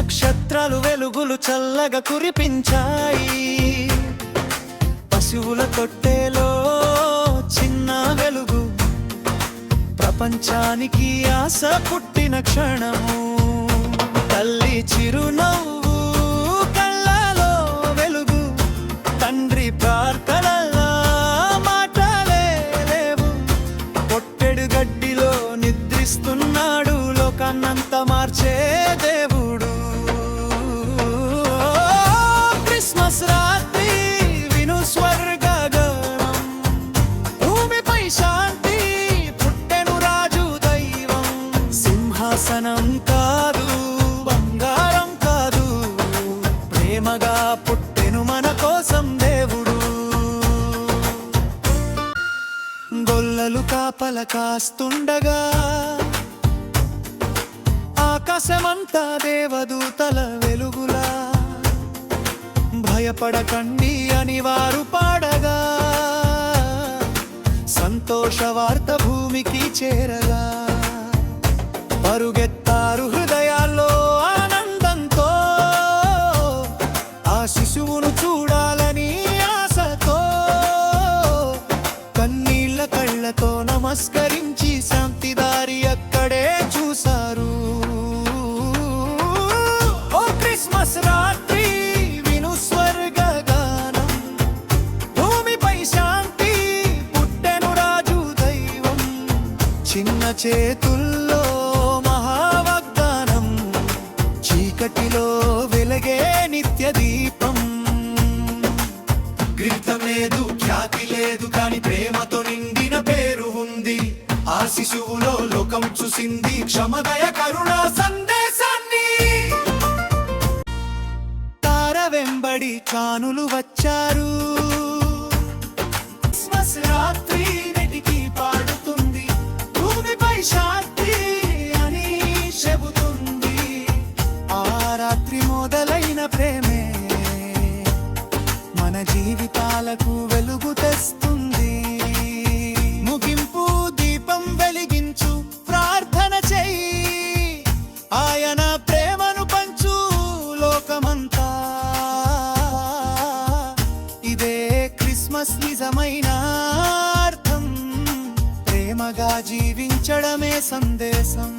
నక్షత్రాలు వెలుగులు చల్లగా కురిపించాయి. పశువుల తొట్టెలో చిన్న వెలుగు, ప్రపంచానికి ఆశ పుట్టిన క్షణము. తల్లి చిరునవ్వు కళ్ళలో వెలుగు, తండ్రి ప్రార్థనలా మాటలే లేవు. పొట్టెడు గడ్డిలో నిద్రిస్తున్నాడు లోకాన్నంత మార్చే దేవుడు. క్రిస్మస్ రాత్రి విను స్వర్గగణం, భూమిపై శాంతి పుట్టెను రాజు దైవం. సింహాసనం కాదు, బంగారం కాదు, ప్రేమగా పుట్టెను మన కోసం దేవుడు. గొల్లలు కాపల కాస్తుండగా ఆకాశమంతా దేవదూతల వెలుగులా. భయపడకండి అని వారు పాడగా, సంతోష వార్త భూమికి చేరగా. పరుగెత్తారు హృదయాల్లో ఆనందంతో, ఆ శిశువును చూడాలని ఆశతో. కన్నీళ్ల కళ్ళతో నమస్కరించి శాంతిదారి అక్కడే చూశారు. ఓ క్రిస్మస్ రాత్రి విను స్వర్గగానం, భూమిపై శాంతి పుట్టెను రాజు దైవం. చిన్న చేతుల్లో మహావాగ్దానం, చీకటిలో వెలగే నిత్య దీపం. గ్రీతం లేదు, ఖ్యాతి లేదు, కాని ప్రేమతో నిండిన పేరు ఉంది. ఆ శిశువులో లోకం చూసింది క్షమదయ కరుణ సందేశాన్ని. తార వెంబడి కానులు వచ్చారు, క్రిస్మస్ రాత్రి నెటికి పాడుతుంది. భూమిపై శాంతి అని చెబుతుంది. ఆ రాత్రి మొదలైన ప్రేమే మన జీవితాలకు వెలుగు తెస్తుంది. ముగింపు దీపం వెలిగించు, ప్రార్థన చెయ్యి, ఆయన ప్రేమను పంచు లోకమంతా. ఇదే క్రిస్మస్ నిజమైన అర్థం, ప్రేమగా జీవించడమే సందేశం.